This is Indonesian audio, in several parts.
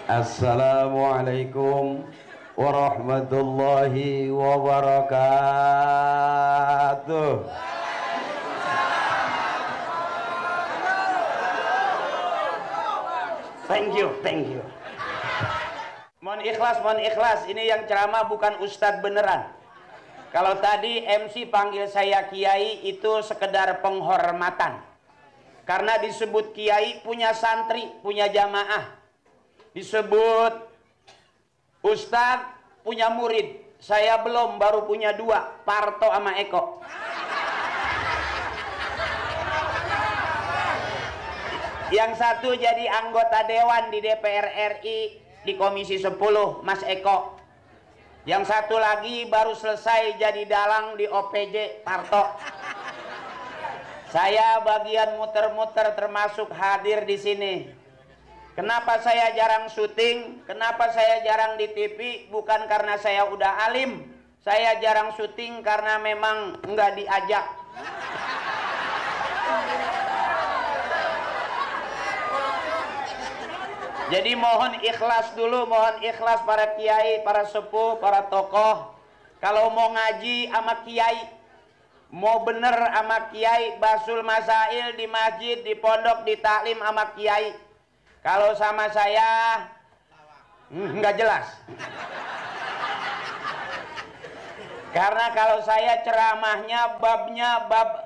Assalamualaikum warahmatullahi wabarakatuh. Thank you. Mohon ikhlas. Ini yang ceramah bukan ustadz beneran. Kalau tadi MC panggil saya kiai itu sekedar penghormatan. Karena disebut kiai punya santri, punya jamaah. Disebut ustadz punya murid. Saya belum, baru punya 2, Parto sama Eko. Yang satu jadi anggota dewan di DPR RI di Komisi 10, Mas Eko. Yang satu lagi baru selesai jadi dalang di OPJ, Parto. Saya bagian muter-muter termasuk hadir di sini. Kenapa saya jarang syuting? Kenapa saya jarang di TV? Bukan karena saya udah alim. Saya jarang syuting karena memang nggak diajak. Jadi mohon ikhlas dulu, mohon ikhlas para kiai, para sepuh, para tokoh. Kalau mau ngaji sama kiai, mau bener sama kiai, basul masail di masjid, di pondok, di taklim sama kiai. Kalau sama saya nggak jelas. Karena kalau saya ceramahnya babnya bab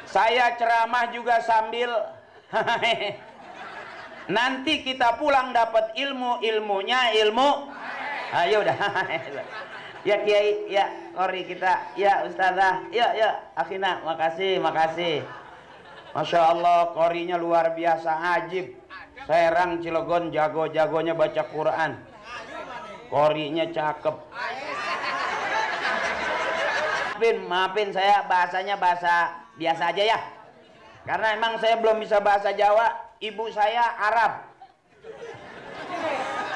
saya ceramah juga sambil nanti kita pulang dapat ilmunya ilmu. Ayo udah. Ya kiai, ya kori kita, ya ustazah, ya akhina, makasih. Masya Allah, korinya luar biasa, ajib. Serang Cilegon jago-jagonya baca Quran. Korinya cakep. Maafin saya bahasanya bahasa biasa aja ya. Karena emang saya belum bisa bahasa Jawa. Ibu saya Arab.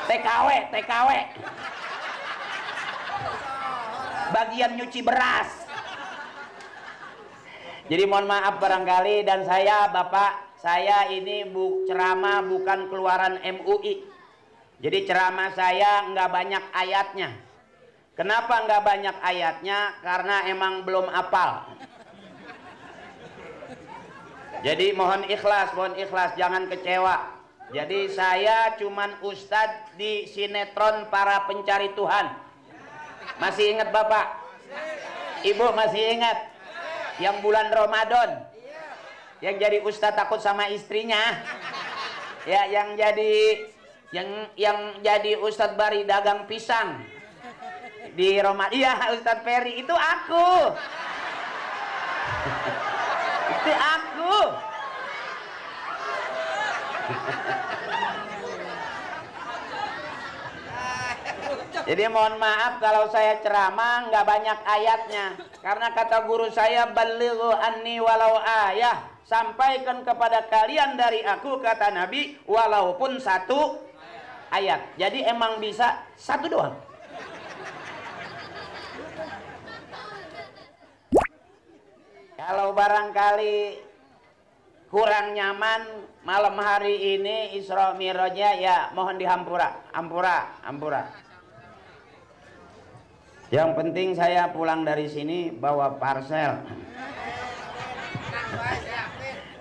TKW. Bagian nyuci beras. Jadi mohon maaf barangkali, dan saya Bapak, saya ini ceramah bukan keluaran MUI. Jadi ceramah saya nggak banyak ayatnya. Kenapa nggak banyak ayatnya? Karena emang belum hafal. Jadi mohon ikhlas, jangan kecewa. Jadi saya cuman ustadz di sinetron Para Pencari Tuhan. Masih ingat Bapak? Ibu masih ingat? Yang bulan Ramadan, yang jadi ustadz takut sama istrinya, ya yang jadi ustadz bari dagang pisang di Ramadan. Iya, Ustadz Ferry itu aku. Itu aku. Jadi mohon maaf kalau saya ceramah nggak banyak ayatnya. Karena kata guru saya, balighu anni walau ayah. Sampaikan kepada kalian dari aku, kata Nabi, walaupun 1 ayat. Jadi emang bisa 1 doang. Kalau barangkali kurang nyaman malam hari ini Isra Mi'rajnya, ya mohon dihampura. Ampura. Yang penting saya pulang dari sini bawa parcel.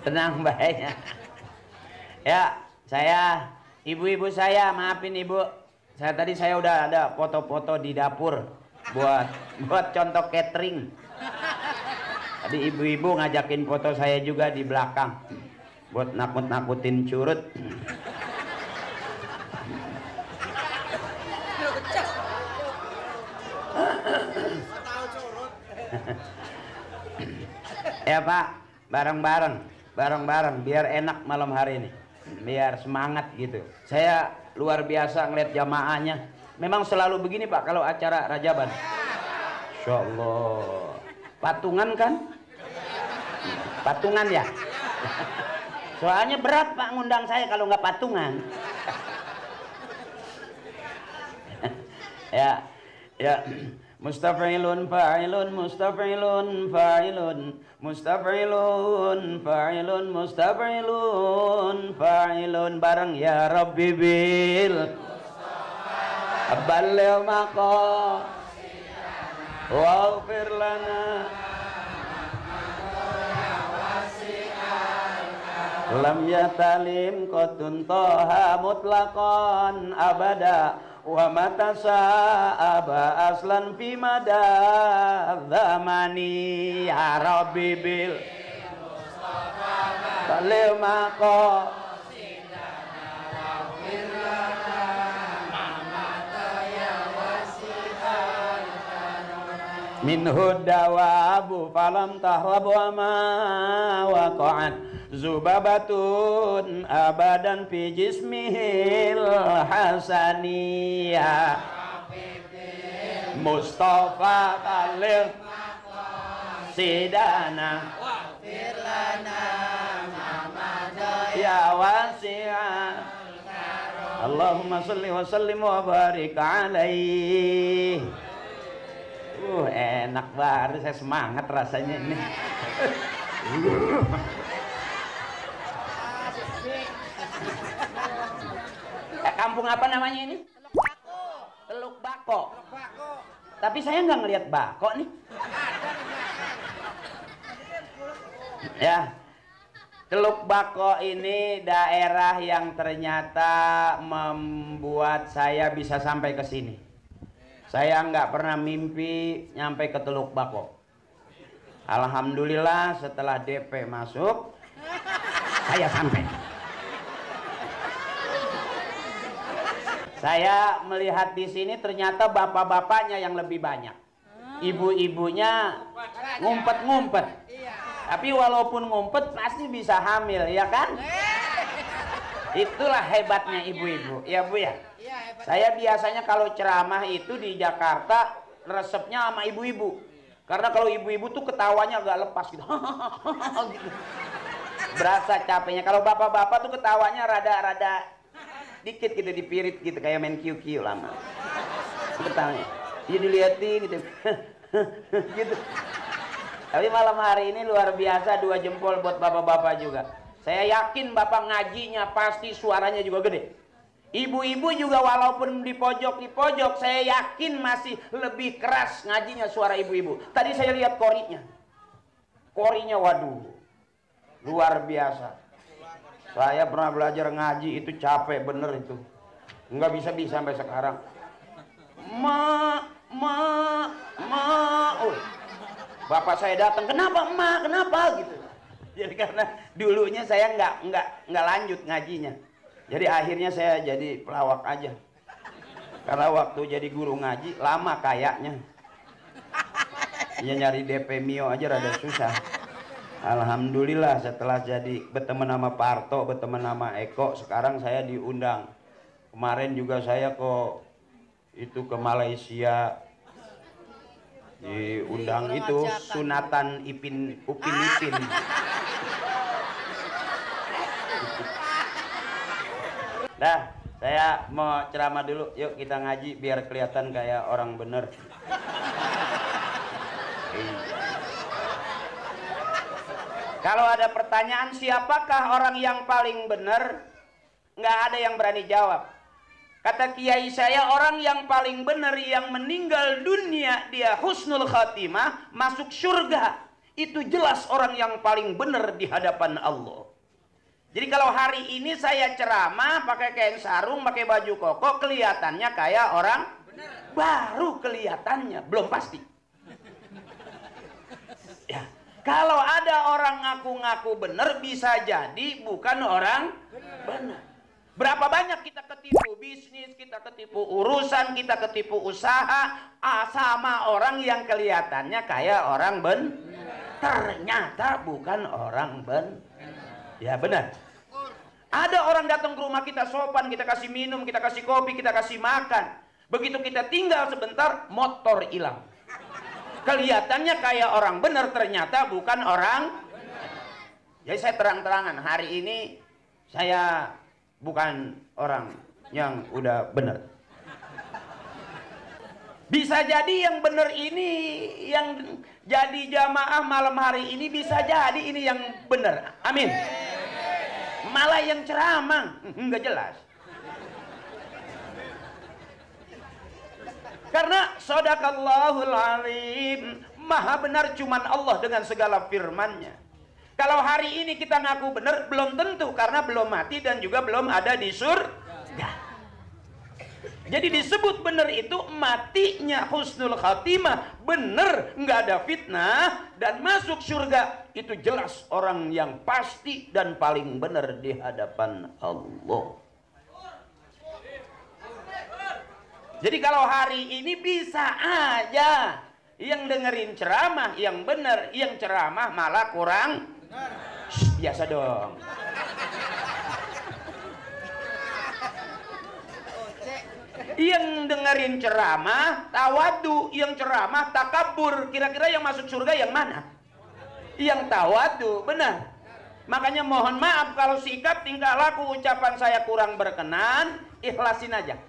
Tenang baiknya. Ya, ibu-ibu saya, maafin ibu. Tadi saya udah ada foto-foto di dapur buat contoh catering. Tadi ibu-ibu ngajakin foto saya juga di belakang buat nakut-nakutin curut. Ya Pak, bareng-bareng biar enak malam hari ini, biar semangat gitu. Saya luar biasa ngeliat jamaahnya. Memang selalu begini Pak kalau acara Rajaban. Insya Allah. Patungan kan? Patungan ya? Soalnya berat Pak ngundang saya kalau nggak patungan. Ya. Mustaf'ilun fa'ilun mustaf'ilun fa'ilun mustaf'ilun fa'ilun mustaf'ilun fa'ilun bareng ya Rabbi bil balil maqo waghfir lana lam yatalim qatun toha mutlaqan abada wa matasa'aba aslan fi mada zamani ya Rabbi bil balil maqo minhu dawabu falam tahrabu ma waqa'at zubabatun abadan fi jismihil hasaniyah Mustafa Khalil Sidana ya wasi'an Allahumma salli wa sallim wa barik alaihi. Enak banget, saya semangat rasanya ini. Kampung apa namanya ini? Teluk Bako. Tapi saya nggak ngelihat bako nih. Ya, Teluk Bako ini daerah yang ternyata membuat saya bisa sampai ke sini. Saya nggak pernah mimpi nyampe ke Teluk Bako. Alhamdulillah setelah DP masuk, saya sampai. Saya melihat di sini ternyata bapak-bapaknya yang lebih banyak. Ibu-ibunya ngumpet-ngumpet. Tapi walaupun ngumpet pasti bisa hamil, ya kan? Itulah hebatnya ibu-ibu, ya Bu ya. Saya biasanya kalau ceramah itu di Jakarta resepnya sama ibu-ibu. Karena kalau ibu-ibu tuh ketawanya agak lepas gitu. Gitu. Berasa capeknya. Kalau bapak-bapak tuh ketawanya rada-rada dikit gitu, dipirit gitu kayak main QQ lama. Ketawanya. Dia dilihatin gitu. Gitu. Tapi malam hari ini luar biasa, 2 jempol buat bapak-bapak juga. Saya yakin bapak ngajinya pasti suaranya juga gede. Ibu-ibu juga walaupun di pojok, saya yakin masih lebih keras ngajinya suara ibu-ibu. Tadi saya lihat korinya. Korinya waduh, luar biasa. Saya pernah belajar ngaji itu capek bener itu. Nggak bisa sampai sekarang. Oh. Bapak saya datang, kenapa emak, kenapa gitu. Jadi karena dulunya saya nggak lanjut ngajinya. Jadi akhirnya saya jadi pelawak aja. Karena waktu jadi guru ngaji lama kayaknya. Ya nyari DP Mio aja rada susah. Alhamdulillah setelah jadi berteman sama Parto, berteman sama Eko, sekarang saya diundang. Kemarin juga saya ke Malaysia. Diundang itu sunatan Upin Ipin. Dah, saya mau ceramah dulu. Yuk kita ngaji biar kelihatan kayak orang bener. Kalau ada pertanyaan siapakah orang yang paling bener, nggak ada yang berani jawab. Kata kiai saya, orang yang paling benar yang meninggal dunia dia husnul khatimah, masuk surga. Itu jelas orang yang paling benar di hadapan Allah. Jadi kalau hari ini saya ceramah pakai kain sarung, pakai baju koko, kelihatannya kayak orang baru kelihatannya, belum pasti. Ya, kalau ada orang ngaku-ngaku benar, bisa jadi bukan orang benar. Berapa banyak kita ketipu bisnis, kita ketipu urusan, kita ketipu usaha sama orang yang kelihatannya kayak orang ternyata bukan orang ya benar. Ada orang datang ke rumah kita sopan, kita kasih minum, kita kasih kopi, kita kasih makan. Begitu kita tinggal sebentar, motor hilang. Kelihatannya kayak orang benar, ternyata bukan orang. Jadi saya terang-terangan, hari ini saya bukan orang yang udah benar. Bisa jadi yang benar ini, yang jadi jamaah malam hari ini bisa jadi ini yang benar. Amin. malah yang ceramah nggak jelas. Karena shadaqallahul azim, maha benar cuman Allah dengan segala firman-Nya. Kalau hari ini kita ngaku benar, belum tentu, karena belum mati dan juga belum ada di surga. Jadi disebut benar itu matinya husnul khatimah, benar, nggak ada fitnah, dan masuk surga. Itu jelas orang yang pasti dan paling benar di hadapan Allah. Jadi kalau hari ini bisa aja yang dengerin ceramah yang benar, yang ceramah malah kurang. Biasa dong. Yang dengerin ceramah tawadu, yang ceramah takabur. Kira-kira yang masuk surga yang mana? Yang tawadu, benar. Makanya mohon maaf kalau sikap, tingkah laku, ucapan saya kurang berkenan, ikhlasin aja.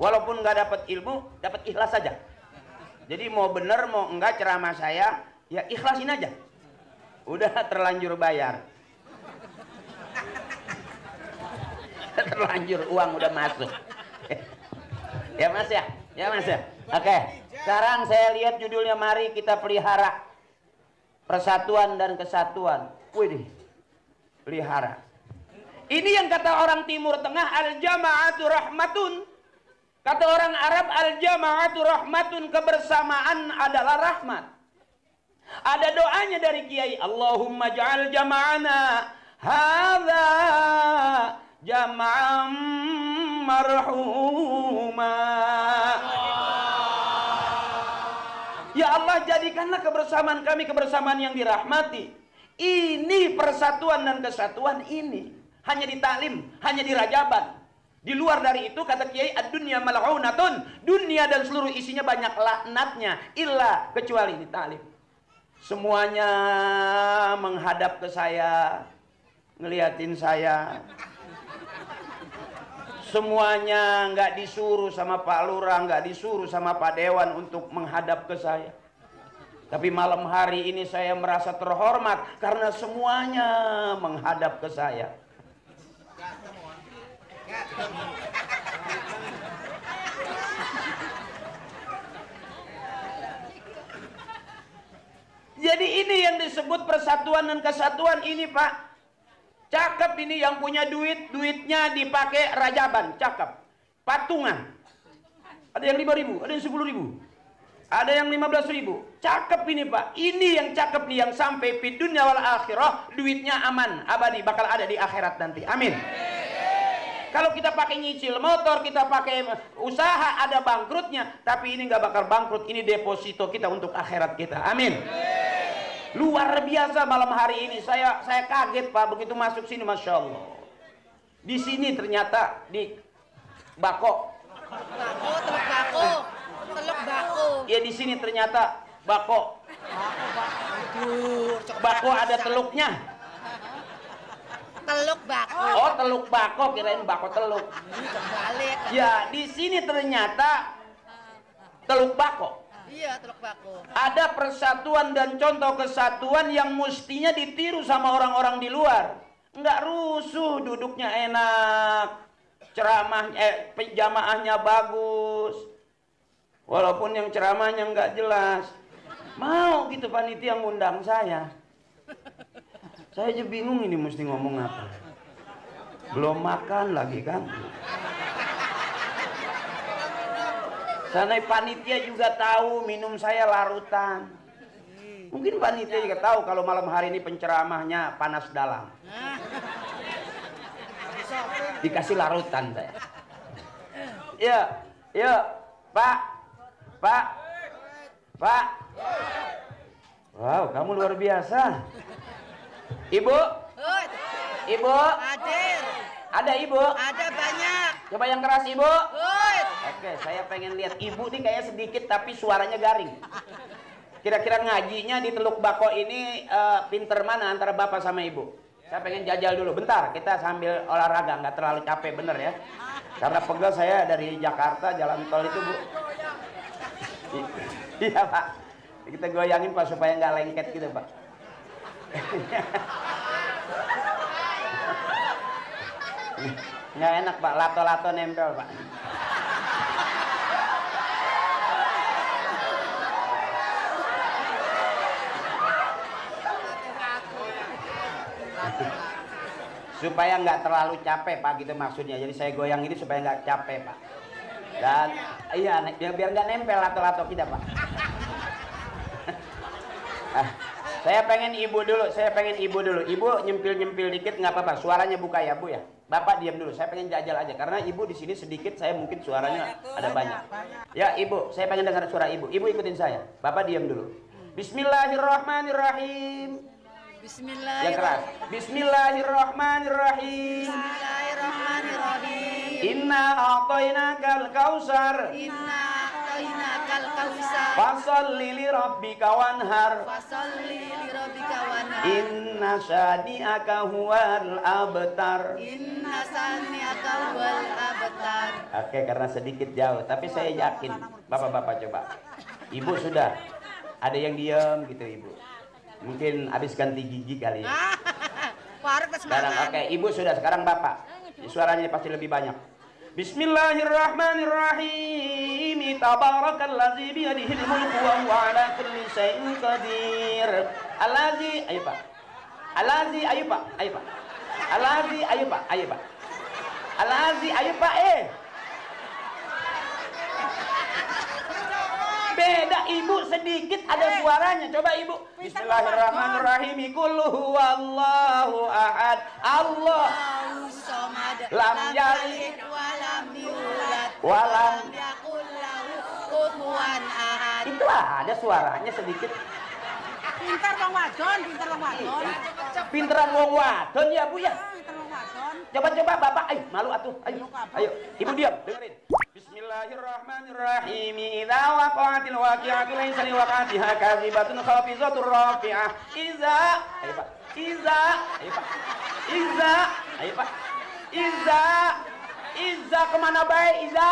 Walaupun nggak dapat ilmu, dapat ikhlas saja. Jadi mau bener mau enggak ceramah saya, ya ikhlasin aja. Udah terlanjur bayar. Terlanjur uang udah masuk. Ya Mas ya? Ya Mas ya? Oke. Sekarang saya lihat judulnya, mari kita pelihara persatuan dan kesatuan. Wih, pelihara. Ini yang kata orang Timur Tengah, al-jama'atu rahmatun. Kata orang Arab, al-jama'atu rahmatun, kebersamaan adalah rahmat. Ada doanya dari Kiai, Allahumma ja'al jama'ana hadza jama'an marhuma. Ya Allah, jadikanlah kebersamaan kami kebersamaan yang dirahmati. Ini persatuan dan kesatuan ini hanya di taklim, hanya di rajaban. Di luar dari itu kata Kiai, ad-dunya mal'unatun, dunia dan seluruh isinya banyak laknatnya, illa kecuali di taklim. Semuanya menghadap ke saya, ngeliatin saya. Semuanya nggak disuruh sama Pak Lurah, nggak disuruh sama Pak Dewan untuk menghadap ke saya. Tapi malam hari ini saya merasa terhormat karena semuanya menghadap ke saya. Jadi ini yang disebut persatuan dan kesatuan ini, Pak. Cakep ini, yang punya duit, duitnya dipakai rajaban, cakep. Patungan. Ada yang 5.000, ada yang 10.000. Ada yang 15.000. Cakep ini, Pak. Ini yang cakep nih, yang sampai di dunia wal akhirah, duitnya aman, abadi, bakal ada di akhirat nanti. Amin. Kalau kita pakai nyicil motor, kita pakai usaha, ada bangkrutnya. Tapi ini nggak bakal bangkrut, ini deposito kita untuk akhirat kita. Amin. Luar biasa malam hari ini. Saya kaget, Pak, begitu masuk sini, Masya Allah. Di sini ternyata di Bako. Teluk Bako. Teluk Bako. Ya di sini ternyata Bako. Bako ada teluknya. Teluk Bako. Oh, Teluk Bako, kirain Bako teluk. Kebalik. Ya, di sini ternyata Teluk Bako. Iya, Teluk Bako. Ada persatuan dan contoh kesatuan yang mestinya ditiru sama orang-orang di luar. Nggak rusuh, duduknya enak, ceramah, jamaahnya bagus. Walaupun yang ceramahnya nggak jelas. Mau gitu panitia ngundang saya. Saya aja bingung ini mesti ngomong apa. Belum makan lagi kan. Sana panitia juga tahu minum saya larutan. Mungkin panitia juga tahu kalau malam hari ini penceramahnya panas dalam. Dikasih larutan saya. Ya, Pak. Wow, kamu luar biasa. Ibu? Ibu? Hadir. Ada Ibu? Ada banyak. Coba yang keras Ibu. Oke, saya pengen lihat Ibu nih kayaknya sedikit tapi suaranya garing. Kira-kira ngajinya di Teluk Bako ini pinter mana antara Bapak sama Ibu? Saya pengen jajal dulu. Bentar, kita sambil olahraga, nggak terlalu capek bener ya. Karena pegel saya dari Jakarta, jalan tol itu Bu. Iya Pak. Kita goyangin Pak supaya nggak lengket gitu Pak. Nggak enak Pak, lato-lato nempel Pak. Supaya nggak terlalu capek Pak, gitu maksudnya. Jadi saya goyang ini supaya nggak capek Pak. Dan iya, biar nggak nempel lato-lato kita Pak. Saya pengen ibu dulu. Ibu nyempil dikit nggak apa-apa. Suaranya buka ya Bu ya. Bapak diam dulu. Saya pengen jajal aja karena ibu di sini sedikit. Saya mungkin suaranya ada banyak. Ya Ibu, saya pengen dengar suara ibu. Ibu ikutin saya. Bapak diam dulu. Bismillahirrahmanirrahim. Yang keras. Bismillahirrahmanirrahim. Bismillahirrahmanirrahim. Inna a'tainakal kautsar. Inna a'tainakal kautsar. Fasholli li rabbika wanhar. Fasholli li rabbika wanhar. Inna syani'aka huwal abtar. Inna syani'aka huwal abtar. Oke, karena sedikit jauh, tapi saya yakin. Bapak-bapak coba. Ibu sudah. Ada yang diam gitu Ibu. Mungkin habis ganti gigi kali ya. Sekarang oke, Ibu sudah, sekarang Bapak. Suaranya pasti lebih banyak. Bismillahirrahmanirrahim. Tabarakalladzi biyadihil mulku wa huwa ala kulli syai'in qadir. Allazi, ayo Pak. Allazi, ayo Pak. Ayo Pak. Allazi, ayo Pak. Ayo Pak. Allazi, ayo Pak. Beda Ibu sedikit ada suaranya. Coba Ibu. Bismillahirrahmanirrahim. Qul huwallahu ahad. Allahu samad. Lam yalid wa lam yulad wa lam yakul lahu kufuwan ahad. Itu ada suaranya sedikit. Pintar wong wadon. Pinteran wong wadon ya Bu ya. Pintar wong wadon. Coba Bapak. Ayo, malu atuh. Ayo. Ibu diam, dengerin. Bismillahirrahmanirrahim. Idza waqa'atil waqi'atu laysa liwaqa'atiha kadhibatun khafizatur rafi'ah. Ayo Pak. Ayo Pak. Ayo Pak. Iza kemana baik Iza?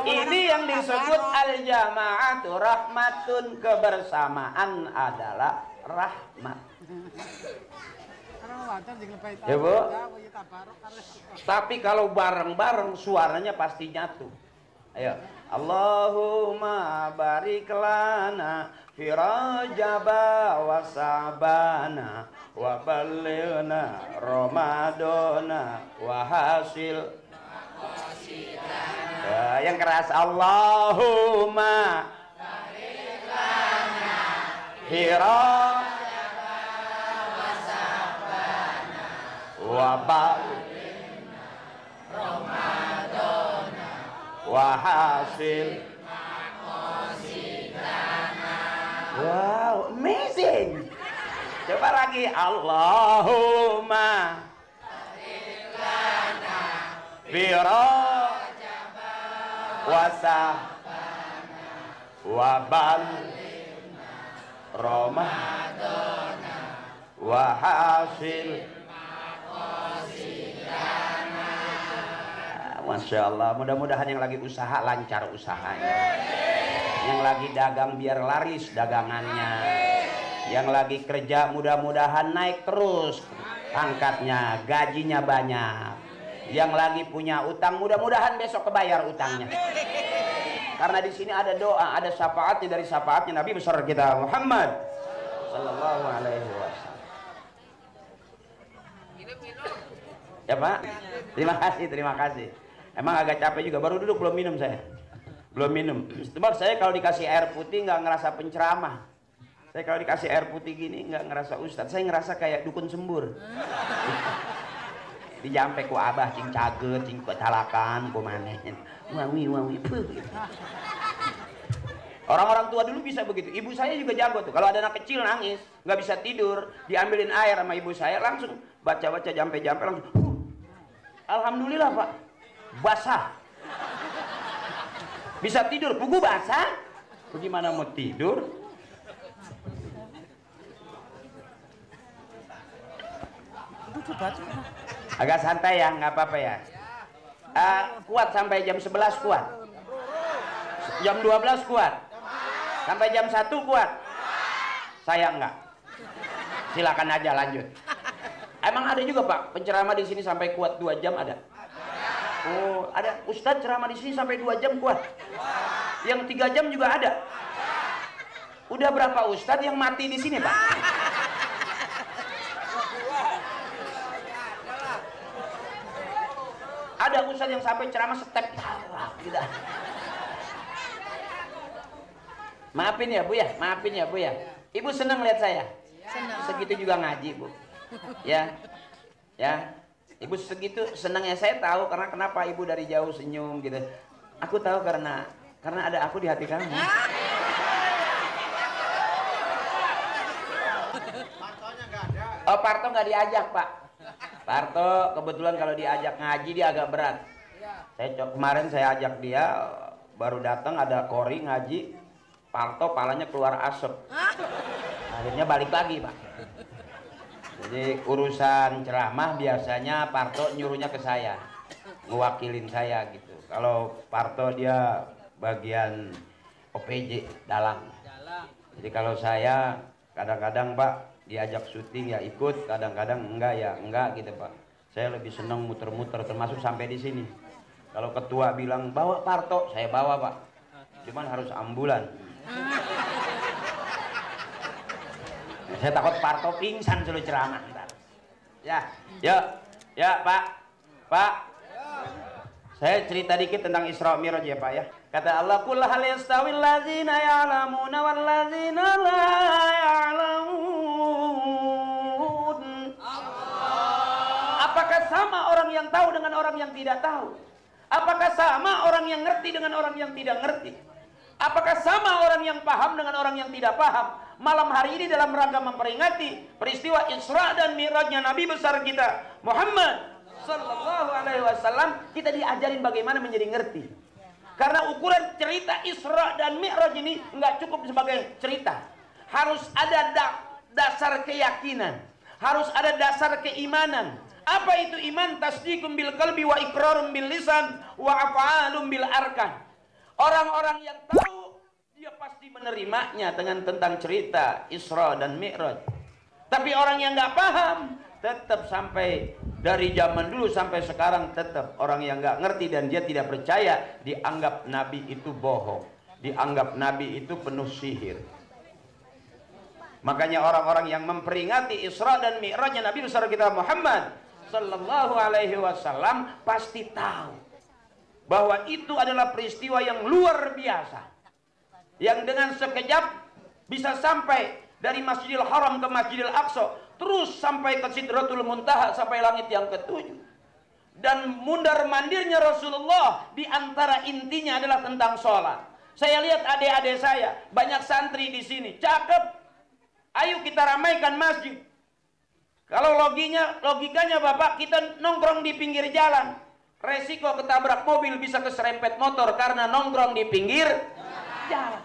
Ini yang disebut al-jama'atu rahmatun, kebersamaan adalah rahmat. Ya Bu. Tapi kalau bareng-bareng suaranya pasti nyatu. Ayo. Allahumma barik lana fi rajaba wa sabana wa ballighna ramadana wa hasil. Yang keras. Allahumma barik lana fi rajaba wa sabana wa ballighna ramadana wa hasil. Wow, amazing. Coba lagi. Allahumma barik lana fi rajaba wa sabana wa ballighna ramadana wa hasil. Masya Allah, mudah-mudahan yang lagi usaha lancar usahanya, yang lagi dagang biar laris dagangannya, yang lagi kerja mudah-mudahan naik terus pangkatnya, gajinya banyak, yang lagi punya utang mudah-mudahan besok kebayar utangnya. Karena di sini ada doa, ada syafaatnya dari syafaatnya Nabi besar kita Muhammad sallallahu alaihi wasallam. Ya Pak, terima kasih. Emang agak capek juga, baru duduk belum minum saya. Belum minum. Sebab saya kalau dikasih air putih nggak ngerasa penceramah. Saya kalau dikasih air putih gini nggak ngerasa ustadz, saya ngerasa kayak dukun sembur. Dijampe ku abah cing caget, cing talakan, ku maneh. Wawi. Orang-orang tua dulu bisa begitu. Ibu saya juga jago tuh. Kalau ada anak kecil nangis, nggak bisa tidur, diambilin air sama ibu saya, langsung baca-baca jampe-jampe langsung. Alhamdulillah Pak, basah. Bisa tidur, buku basah. Bagaimana mau tidur? Agak santai ya, nggak apa-apa ya. Kuat sampai jam 11 kuat. Jam 12 kuat. Sampai jam 1 kuat. Saya enggak. Silakan aja lanjut. Emang ada juga Pak penceramah di sini sampai kuat 2 jam ada? Oh, ada Ustadz ceramah di sini sampai 2 jam kuat. Yang 3 jam juga ada. Udah berapa Ustadz yang mati di sini Pak? Ada Ustadz yang sampai ceramah step gitu. Maafin ya Bu ya, maafin ya Bu ya. Ibu senang lihat saya? Senang. Segitu juga ngaji Bu. Ya, ya. Ibu segitu senangnya, saya tahu karena kenapa ibu dari jauh senyum gitu. Aku tahu karena ada aku di hati kamu. Partonya nggak ada. Oh, Parto nggak diajak Pak. Parto kebetulan kalau diajak ngaji dia agak berat. Kemarin saya ajak dia, baru datang ada kori ngaji, Parto palanya keluar asap. Akhirnya balik lagi Pak. Jadi urusan ceramah biasanya Parto nyuruhnya ke saya, ngewakilin saya gitu. Kalau Parto dia bagian OPJ dalang. Jadi kalau saya kadang-kadang Pak diajak syuting ya ikut, kadang-kadang enggak ya enggak gitu Pak. Saya lebih senang muter-muter termasuk sampai di sini. Kalau ketua bilang bawa Parto, saya bawa Pak. Cuman harus ambulan. Saya takut Parto pingsan suruh ceramah ntar. Ya Pak. Saya cerita dikit tentang Isra Mi'raj ya Pak ya. Kata Allah, "Qul hal yastawil ladzina ya'lamuna wal ladzina la ya'lamun." Apakah sama orang yang tahu dengan orang yang tidak tahu? Apakah sama orang yang ngerti dengan orang yang tidak ngerti? Apakah sama orang yang paham dengan orang yang tidak paham? Malam hari ini dalam rangka memperingati peristiwa Isra dan Mi'rajnya Nabi besar kita Muhammad Sallallahu Alaihi Wasallam, kita diajarin bagaimana menjadi ngerti. Karena ukuran cerita Isra dan Mi'raj ini nggak cukup sebagai cerita, harus ada dasar keyakinan, harus ada dasar keimanan. Apa itu iman? Tasdiqum bil qalbi wa iqrarum bil lisan wa af'alum bil arkan. Orang-orang yang tahu, dia pasti menerimanya tentang cerita Isra dan Mi'raj. Tapi orang yang nggak paham, tetap sampai dari zaman dulu sampai sekarang tetap orang yang nggak ngerti dan dia tidak percaya, dianggap Nabi itu bohong, dianggap Nabi itu penuh sihir. Makanya orang-orang yang memperingati Isra dan Mi'rajnya Nabi besar kita Muhammad Sallallahu Alaihi Wasallam pasti tahu bahwa itu adalah peristiwa yang luar biasa, yang dengan sekejap bisa sampai dari Masjidil Haram ke Masjidil Aqsa, terus sampai ke Sidratul Muntaha, sampai langit yang ke-7. Dan mundar-mandirnya Rasulullah di antara intinya adalah tentang sholat. Saya lihat adik-adik saya, banyak santri di sini, cakep. Ayo kita ramaikan masjid. Kalau logikanya Bapak, kita nongkrong di pinggir jalan, resiko ketabrak mobil, bisa keserempet motor karena nongkrong di pinggir jalan.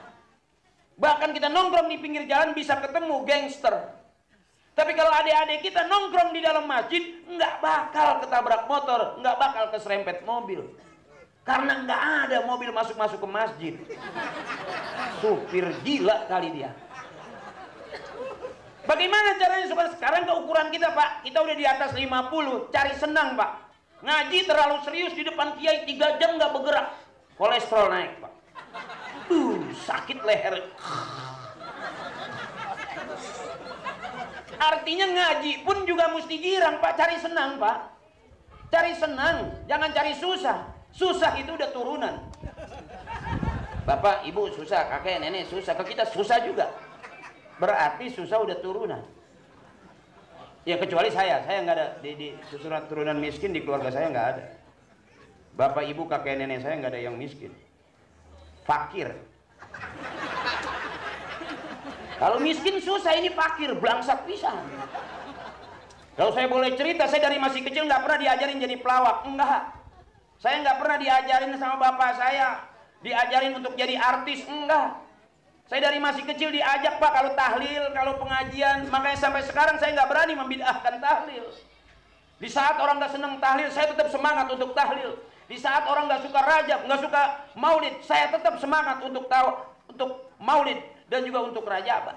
Bahkan kita nongkrong di pinggir jalan bisa ketemu gangster. Tapi kalau adik-adik kita nongkrong di dalam masjid, nggak bakal ketabrak motor, nggak bakal keserempet mobil. Karena nggak ada mobil masuk-masuk ke masjid. Supir gila kali dia. Bagaimana caranya supaya sekarang keukuran kita Pak, kita udah di atas 50, cari senang Pak. Ngaji terlalu serius di depan kiai 3 jam nggak bergerak, kolesterol naik Pak. Sakit leher. Artinya ngaji pun juga mesti girang Pak, cari senang Pak. Cari senang, jangan cari susah. Susah itu udah turunan. Bapak, ibu susah, kakek, nenek susah, ke kita susah juga. Berarti susah udah turunan. Ya kecuali saya nggak ada di susunan turunan miskin di keluarga saya nggak ada. Bapak ibu kakek nenek saya nggak ada yang miskin, fakir. Kalau miskin susah, ini fakir, belangsak pisan. Kalau saya boleh cerita, saya dari masih kecil nggak pernah diajarin jadi pelawak, enggak. Saya nggak pernah diajarin sama bapak saya, diajarin untuk jadi artis, enggak. Saya dari masih kecil diajak Pak kalau tahlil, kalau pengajian, makanya sampai sekarang saya nggak berani membid'ahkan tahlil. Di saat orang nggak senang tahlil, saya tetap semangat untuk tahlil. Di saat orang nggak suka rajab, nggak suka maulid, saya tetap semangat untuk maulid dan juga untuk rajaban.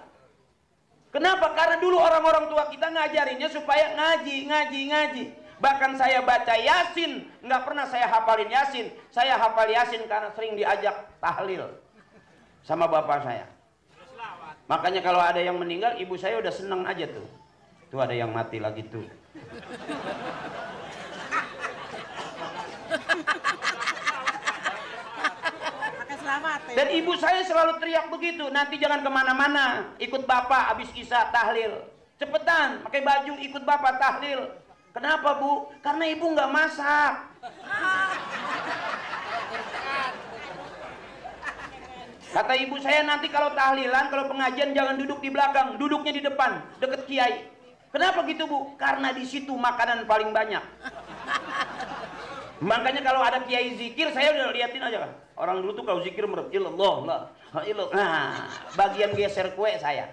Kenapa? Karena dulu orang-orang tua kita ngajarinnya supaya ngaji. Bahkan saya baca Yasin, nggak pernah saya hafalin Yasin. Saya hafal Yasin karena sering diajak tahlil sama bapak saya. Makanya kalau ada yang meninggal, ibu saya udah seneng aja tuh. Tuh ada yang mati lagi tuh. Dan ibu saya selalu teriak begitu, nanti jangan kemana-mana, ikut bapak habis isya tahlil. Cepetan, pakai baju ikut bapak tahlil. Kenapa bu? Karena ibu nggak masak. Kata ibu saya, nanti kalau tahlilan, kalau pengajian jangan duduk di belakang, duduknya di depan, deket kiai. Kenapa gitu bu? Karena di situ makanan paling banyak. Makanya kalau ada kiai zikir, saya udah liatin aja kan. Orang dulu tuh kalau zikir merep, illallah lah, illallah. Nah, bagian geser kue saya.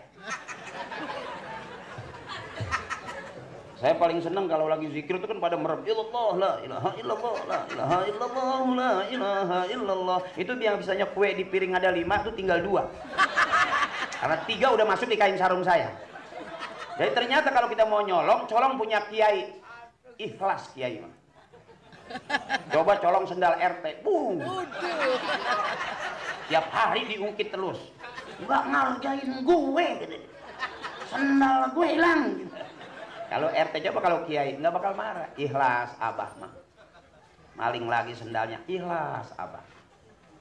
Saya paling senang kalau lagi zikir itu kan pada merep, illallah la ilaha illallah la ilaha illallah la ilaha illallah. Itu yang bisanya kue di piring ada 5 tuh tinggal 2. Karena 3 udah masuk di kain sarung saya. Jadi ternyata kalau kita mau nyolong, colong punya kiai ikhlas kiai. Coba colong sendal RT, boom. Tiap hari diungkit terus. Nggak ngargain gue, gitu. Sendal gue hilang. Gitu. Kalau RT coba kalau kiai nggak bakal marah. Ikhlas abah mah. Maling lagi sendalnya, ikhlas abah.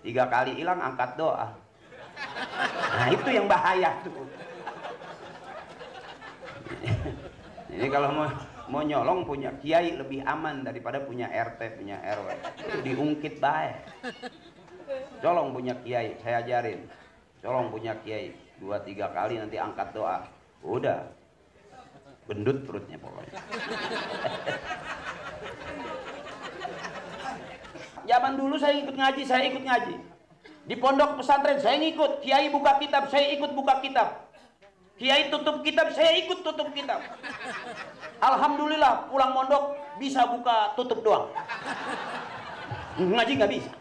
3 kali hilang angkat doa. Nah itu yang bahaya tuh. Jadi kalau mau nyolong punya kiai lebih aman daripada punya RT, punya RW. Itu diungkit baik. Colong punya kiai, saya ajarin. Colong punya kiai 2-3 kali nanti angkat doa. Udah. Gendut perutnya pokoknya. Zaman dulu saya ikut ngaji. Di pondok pesantren saya ngikut. Kiai buka kitab, saya ikut buka kitab. Kiai tutup kitab, saya ikut tutup kitab. Alhamdulillah pulang mondok bisa buka tutup doang. Ngaji nggak bisa.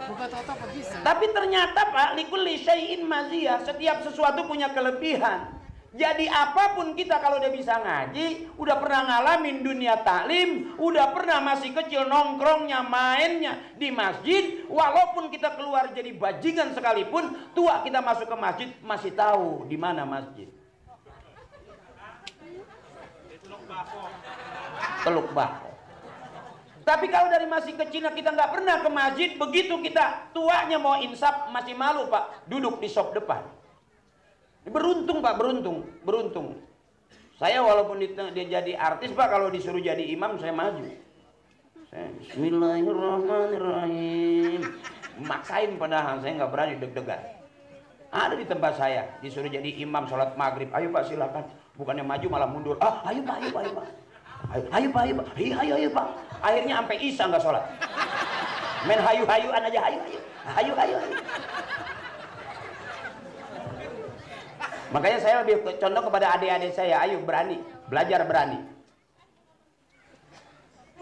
Buka tutup bisa. Tapi ternyata Pak, likulli syai'in maziyah, setiap sesuatu punya kelebihan. Jadi apapun kita kalau udah bisa ngaji, udah pernah ngalamin dunia taklim, udah pernah masih kecil nongkrongnya, mainnya di masjid, walaupun kita keluar jadi bajingan sekalipun, tua kita masuk ke masjid masih tahu di mana masjid. Teluk Bako. Tapi kalau dari masih kecil kita nggak pernah ke masjid, begitu kita tuanya mau insaf masih malu Pak, duduk di sop depan. Beruntung Pak, beruntung. Saya walaupun dia jadi artis Pak, kalau disuruh jadi imam saya maju. Bismillahirrahmanirrahim. Maksain padahal saya nggak berani deg-degan. Ada di tempat saya disuruh jadi imam sholat maghrib. Ayo Pak silakan. Bukannya maju malah mundur. Ah, ayo Pak. Ayo Pak. Akhirnya sampai isya nggak sholat. Main hayu-hayuan aja, hayu. Makanya saya lebih condong kepada adik-adik saya, ayo berani, belajar berani.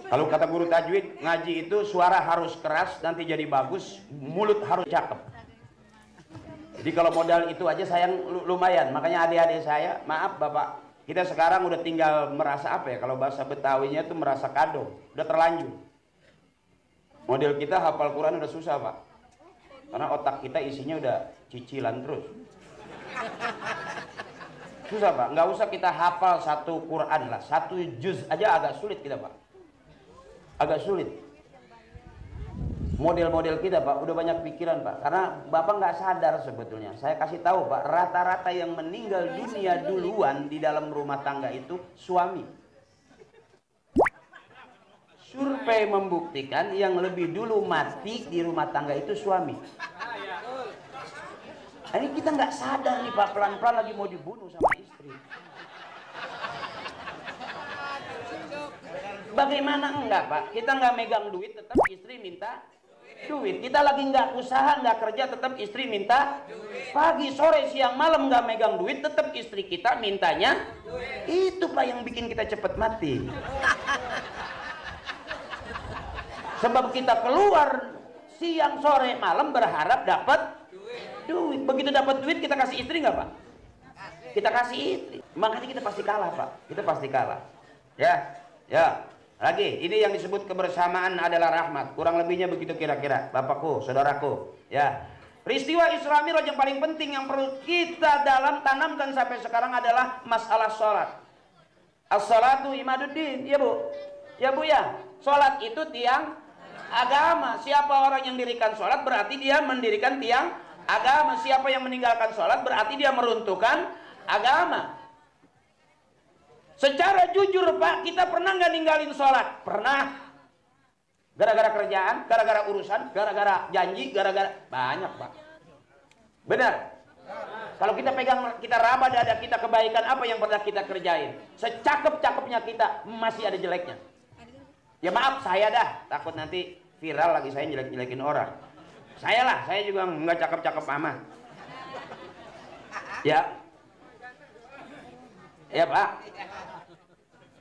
Kalau kata guru tajwid, ngaji itu suara harus keras, nanti jadi bagus, mulut harus cakep. Jadi kalau modal itu aja sayang lumayan. Makanya adik-adik saya, maaf Bapak, kita sekarang udah tinggal merasa apa ya, kalau bahasa Betawinya itu merasa kado, udah terlanjur. Model kita hafal Quran udah susah Pak, karena otak kita isinya udah cicilan terus. Susah Pak, nggak usah kita hafal 1 Quran lah, 1 juz aja agak sulit kita Pak. Agak sulit. Model-model kita Pak, udah banyak pikiran Pak. Karena Bapak nggak sadar sebetulnya. Saya kasih tahu Pak, rata-rata yang meninggal dunia duluan di dalam rumah tangga itu suami. Survei membuktikan yang lebih dulu mati di rumah tangga itu suami. Ini kita nggak sadar nih Pak, pelan-pelan lagi mau dibunuh sama istri. Bagaimana enggak Pak? Kita nggak megang duit, tetap istri minta duit. Kita lagi nggak usaha, nggak kerja, tetap istri minta pagi, sore, siang, malam nggak megang duit, tetap istri kita mintanya itu Pak yang bikin kita cepat mati. Sebab kita keluar siang, sore, malam berharap dapat duit. Begitu dapat duit kita kasih istri nggak Pak? Kita kasih istri. Makanya kita pasti kalah Pak. Kita pasti kalah. Ya, ya. Lagi, ini yang disebut kebersamaan adalah rahmat. Kurang lebihnya begitu kira-kira, Bapakku, saudaraku. Ya. Peristiwa Isra Mi'raj yang paling penting yang perlu kita tanamkan sampai sekarang adalah masalah sholat. As-sholatu imaduddin, ya Bu. Ya Bu ya. Sholat itu tiang agama. Siapa orang yang mendirikan sholat berarti dia mendirikan tiang agama. Siapa yang meninggalkan sholat berarti dia meruntuhkan agama. Secara jujur Pak, kita pernah nggak ninggalin sholat? Pernah. Gara-gara kerjaan, gara-gara urusan, gara-gara janji, gara-gara banyak Pak. Benar. Kalau kita pegang, kita raba dada kita kebaikan apa yang pernah kita kerjain. Secakep-cakepnya kita masih ada jeleknya. Ya maaf saya dah, takut nanti viral lagi saya jelek-jelekin orang. Saya juga nggak cakep-cakep amat. Ya. Ya Pak.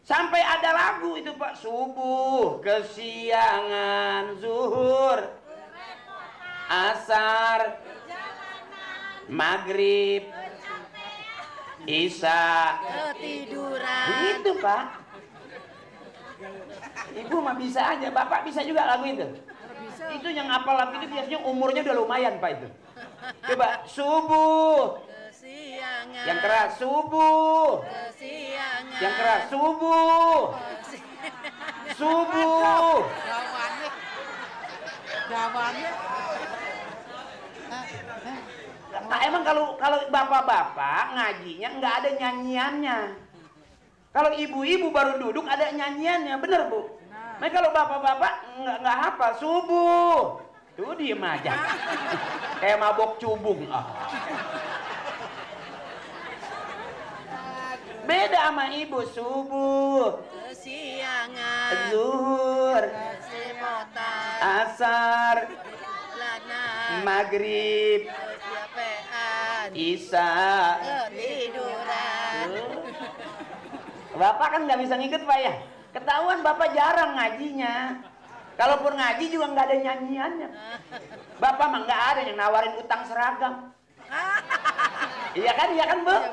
Sampai ada lagu itu Pak, subuh, kesiangan, zuhur, asar, maghrib, isya, ketiduran. Itu Pak. Ibu mah bisa aja, Bapak bisa juga lagu itu. Itu yang apal lagu itu biasanya umurnya udah lumayan Pak itu. Coba subuh. Kesiangan. Yang keras subuh. Kesiangan. Yang keras subuh. Subuh. Jawabannya. Nah, emang kalau bapak-bapak ngajinya nggak ada nyanyiannya. Kalau ibu-ibu baru duduk ada nyanyiannya, bener Bu? Nah kalau bapak-bapak nggak hafal subuh, tuh diem aja, kayak mabok cubung. Beda sama ibu, subuh, kesiangan, zuhur, asar, maghrib, isya, ketiduran. Bapak kan nggak bisa ngikut Pak ya. Ketahuan Bapak jarang ngajinya. Kalaupun ngaji juga nggak ada nyanyiannya. Bapak mah nggak ada yang nawarin utang seragam. Iya kan Bu? Ya,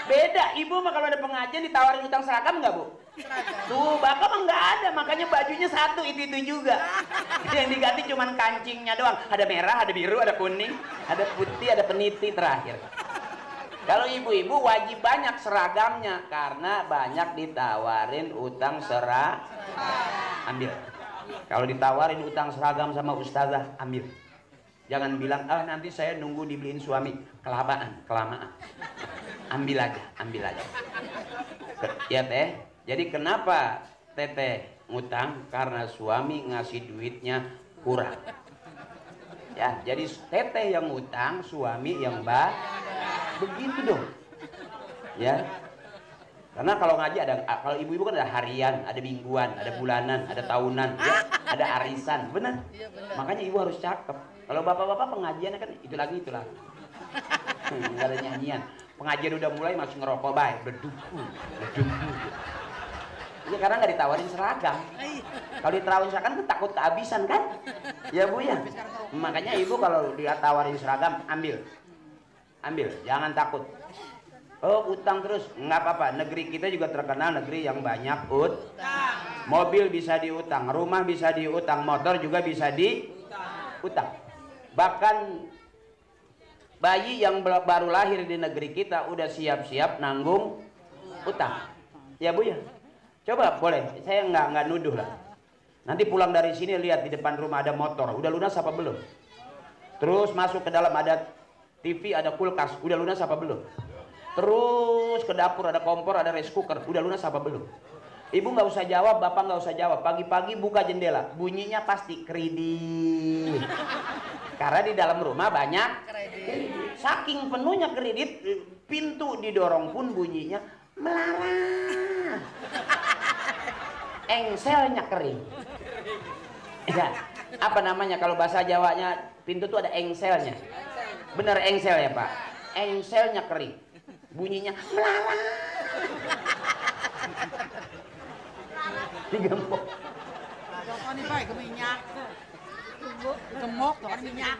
beda, ibu mah kalau ada pengajian ditawarin utang seragam nggak Bu? Tuh Bapak mah nggak ada, makanya bajunya satu itu juga. Yang diganti cuman kancingnya doang. Ada merah, ada biru, ada kuning, ada putih, ada peniti terakhir. Kalau ibu-ibu wajib banyak seragamnya karena banyak ditawarin utang seragam. Ambil. Kalau ditawarin utang seragam sama ustazah, ambil. Jangan bilang, nanti saya nunggu dibeliin suami. Kelamaan. Ambil aja. Ya Teh, jadi kenapa Teteh ngutang? Karena suami ngasih duitnya kurang. Ya, jadi Teteh yang ngutang, suami yang begitu dong. Ya. Karena kalau ngaji kalau ibu-ibu kan ada harian, ada mingguan, ada bulanan, ada tahunan, ya, ada arisan, benar? Makanya ibu harus cakep. Kalau bapak-bapak pengajiannya kan itu lagi. Nggak ada nyanyian. Pengajian udah mulai masih ngerokok baik, berduku. Ya karena nggak ditawarin seragam. Kalau ditawarin seragam kan takut kehabisan kan? Ya Bu ya. Makanya ibu kalau dia tawarin seragam ambil, jangan takut. Oh utang terus, nggak apa-apa. Negeri kita juga terkenal negeri yang banyak utang. Mobil bisa diutang, rumah bisa diutang, motor juga bisa diutang. Bahkan bayi yang baru lahir di negeri kita udah siap-siap nanggung utang. Ya Bu ya. Coba boleh, saya nggak nuduh lah. Nanti pulang dari sini lihat di depan rumah ada motor, udah lunas apa belum? Terus masuk ke dalam ada TV, ada kulkas, udah lunas apa belum? Terus ke dapur ada kompor, ada rice cooker, udah lunas apa belum? Ibu nggak usah jawab, bapak nggak usah jawab. Pagi-pagi buka jendela, bunyinya pasti kredit. Karena di dalam rumah banyak kredit. Saking penuhnya kredit, pintu didorong pun bunyinya melarang. Engselnya kering. Ya, apa namanya kalau bahasa Jawanya pintu tuh ada engselnya. Bener engsel ya Pak? Engselnya kering. Bunyinya melarang. Digembok. Ini baik ke minyak. Gemuk, tuh kan minyak.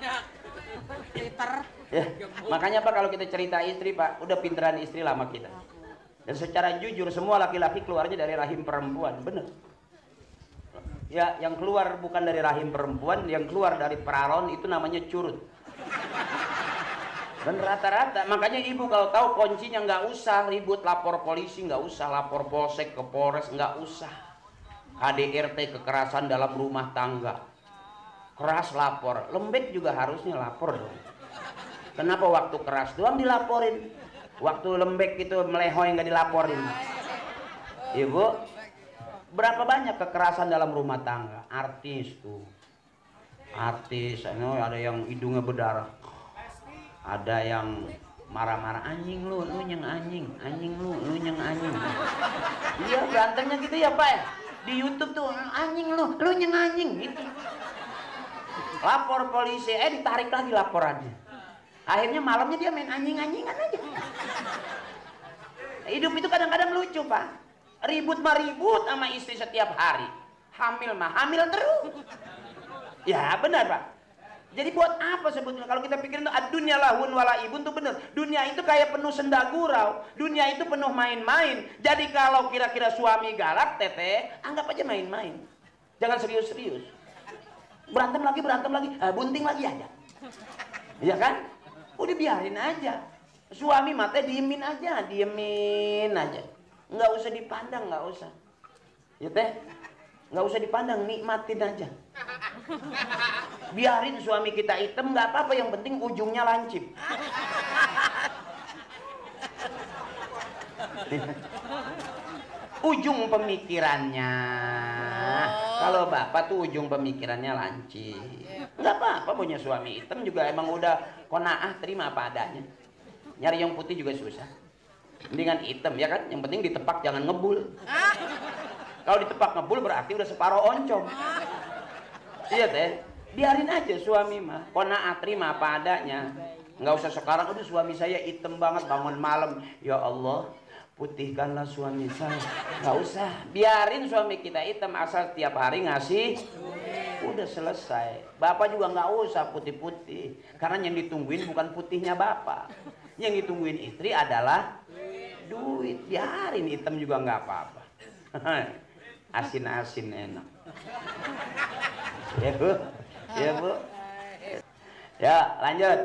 Ya, makanya Pak kalau kita cerita istri Pak, udah pinteran istri lama kita. Dan secara jujur semua laki-laki keluarnya dari rahim perempuan, bener. Ya, yang keluar bukan dari rahim perempuan, yang keluar dari peralon itu namanya curut. Dan rata-rata, makanya ibu kalau tahu kuncinya nggak usah ribut lapor polisi, nggak usah lapor polsek ke Polres, nggak usah. KDRT kekerasan dalam rumah tangga, keras lapor, lembek juga harusnya lapor dong. Kenapa waktu keras doang dilaporin, waktu lembek itu melehoy nggak dilaporin? Ibu, berapa banyak kekerasan dalam rumah tangga? Artis tuh, artis, ada yang hidungnya berdarah. Ada yang marah-marah, anjing lu nyeng anjing, anjing lu nyeng anjing. Iya berantemnya gitu ya Pak ya. Di YouTube tuh anjing lu nyeng anjing gitu. Lapor polisi, ditarik lagi laporannya. Akhirnya malamnya dia main anjing-anjingan aja. Hidup itu kadang-kadang lucu Pak. Ribut sama istri setiap hari. Hamil hamil terus. Ya benar Pak. Jadi buat apa sebetulnya kalau kita pikirin tuh dunia lahun wala ibun tuh bener. Dunia itu kayak penuh senda gurau. Dunia itu penuh main-main. Jadi kalau kira-kira suami galak teteh, anggap aja main-main. Jangan serius-serius. Berantem lagi, bunting lagi aja. Iya kan? Udah biarin aja. Suami mata diemin aja. Nggak usah dipandang, nggak usah. Ya teh, nggak usah dipandang, nikmatin aja. Biarin suami kita hitam nggak apa-apa, yang penting ujungnya lancip. Ujung pemikirannya, kalau bapak tuh ujung pemikirannya lancip. Nggak apa-apa punya suami hitam juga, emang udah konaah terima apa adanya. Nyari yang putih juga susah. Mendingan hitam ya kan, yang penting ditepak jangan ngebul. Kalau ditepak ngebul berarti udah separuh oncom. Iya teh, biarin aja suami mah, qanaah terima apa adanya. Nggak usah sekarang, aduh suami saya hitam banget bangun malam. Ya Allah, putihkanlah suami saya. Nggak usah, biarin suami kita hitam asal tiap hari ngasih. Udah selesai. Bapak juga nggak usah putih-putih, karena yang ditungguin bukan putihnya bapak. Yang ditungguin istri adalah duit. Biarin hitam juga nggak apa-apa. Asin-asin enak. Ya Bu, ya Bu. Ya lanjut.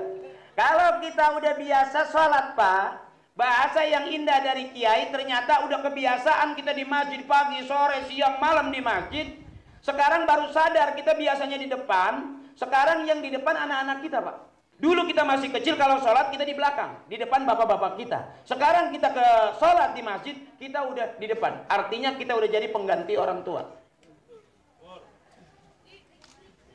Kalau kita udah biasa sholat Pak, bahasa yang indah dari kiai ternyata udah kebiasaan kita di masjid pagi, sore, siang, malam di masjid. Sekarang baru sadar kita biasanya di depan, sekarang yang di depan anak-anak kita Pak. Dulu kita masih kecil kalau sholat kita di belakang, di depan bapak-bapak kita. Sekarang kita ke sholat di masjid, kita udah di depan. Artinya kita udah jadi pengganti orang tua.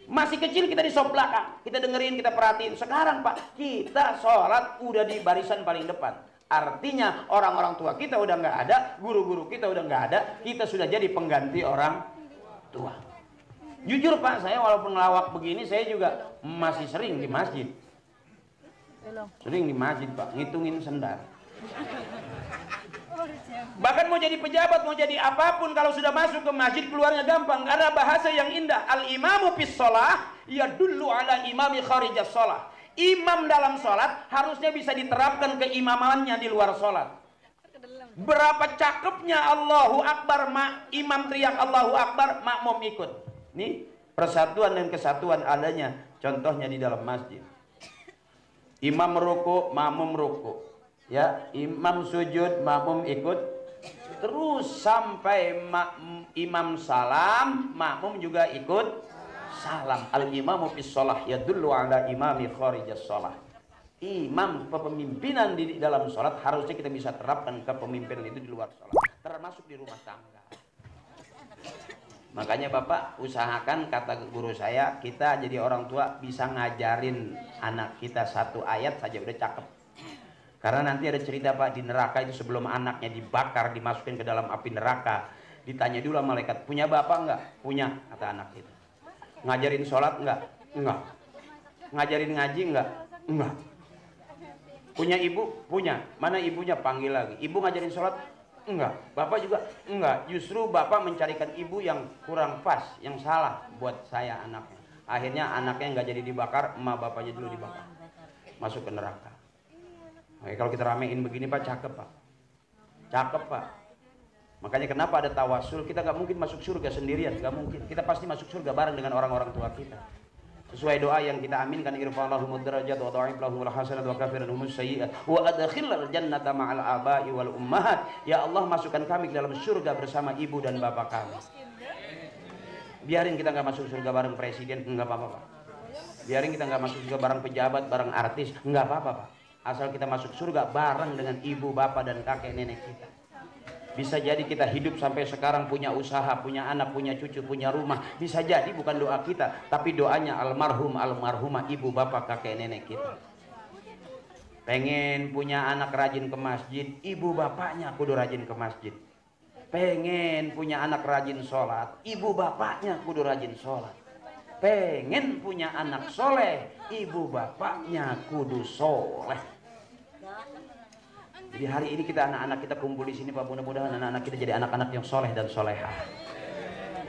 Masih kecil kita di sop belakang, kita dengerin, kita perhatiin. Sekarang Pak, kita sholat udah di barisan paling depan. Artinya orang-orang tua kita udah nggak ada, guru-guru kita udah nggak ada, kita sudah jadi pengganti orang tua. Jujur Pak, saya walaupun ngelawak begini, saya juga masih sering di masjid. Sering di masjid Pak, ngitungin sendal. Bahkan mau jadi pejabat, mau jadi apapun, kalau sudah masuk ke masjid keluarnya gampang. Karena bahasa yang indah, al-imamu fis sholah yadullu ala imami kharijas sholah. Imam dalam sholat harusnya bisa diterapkan keimamannya di luar sholat. Berapa cakepnya Allahu Akbar, imam teriak Allahu Akbar, makmum ikut. Nih persatuan dan kesatuan adanya contohnya di dalam masjid. Imam ruku, makmum ruku. Ya, imam sujud, makmum ikut. Terus sampai imam salam, makmum juga ikut salam. Al-imamu fis shalah yadullu ala imami kharijas shalah. Imam kepemimpinan di dalam sholat harusnya kita bisa terapkan kepemimpinan itu di luar sholat, termasuk di rumah tangga. Makanya Bapak usahakan, kata guru saya, kita jadi orang tua bisa ngajarin anak kita satu ayat saja udah cakep. Karena nanti ada cerita Pak, di neraka itu sebelum anaknya dibakar, dimasukin ke dalam api neraka, ditanya dulu sama malaikat, punya bapak enggak? Punya, kata anak itu. Ngajarin sholat enggak? Enggak. Ngajarin ngaji enggak? Enggak. Punya ibu? Punya. Mana ibunya? Panggil lagi. Ibu ngajarin sholat? Enggak. Bapak juga? Enggak. Justru bapak mencarikan ibu yang kurang pas, yang salah buat saya anaknya. Akhirnya anaknya nggak jadi dibakar, emak bapaknya dulu dibakar, masuk ke neraka. Nah, kalau kita ramein begini Pak, cakep Pak, cakep Pak. Makanya kenapa ada tawasul? Kita nggak mungkin masuk surga sendirian, nggak mungkin. Kita pasti masuk surga bareng dengan orang-orang tua kita. Sesuai doa yang kita aminkan, irfa'allahumud darajat wa dha'if lahumul hasanat wa kafir anhumus sayyi'at wa adkhilnal jannata ma'al aba'i wal ummahat. Ya Allah, masukkan kami ke dalam surga bersama ibu dan bapak kami. Biarin kita nggak masuk surga bareng presiden, nggak apa-apa Pak. Biarin kita nggak masuk surga bareng pejabat, bareng artis, nggak apa-apa Pak. Asal kita masuk surga bareng dengan ibu, bapak dan kakek nenek kita. Bisa jadi kita hidup sampai sekarang punya usaha, punya anak, punya cucu, punya rumah. Bisa jadi bukan doa kita, tapi doanya almarhum, almarhumah ibu, bapak, kakek, nenek kita. Pengen punya anak rajin ke masjid, ibu bapaknya kudu rajin ke masjid. Pengen punya anak rajin sholat, ibu bapaknya kudu rajin sholat. Pengen punya anak soleh, ibu bapaknya kudu soleh. Jadi hari ini kita anak-anak kita kumpul di sini Pak, mudah-mudahan anak-anak kita jadi anak-anak yang soleh dan solehah.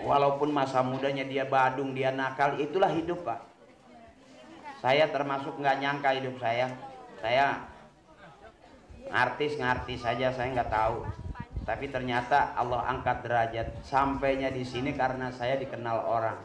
Walaupun masa mudanya dia badung, dia nakal, itulah hidup Pak. Saya termasuk nggak nyangka hidup saya. Saya ngartis saja, saya nggak tahu. Tapi ternyata Allah angkat derajat. Sampainya di sini karena saya dikenal orang.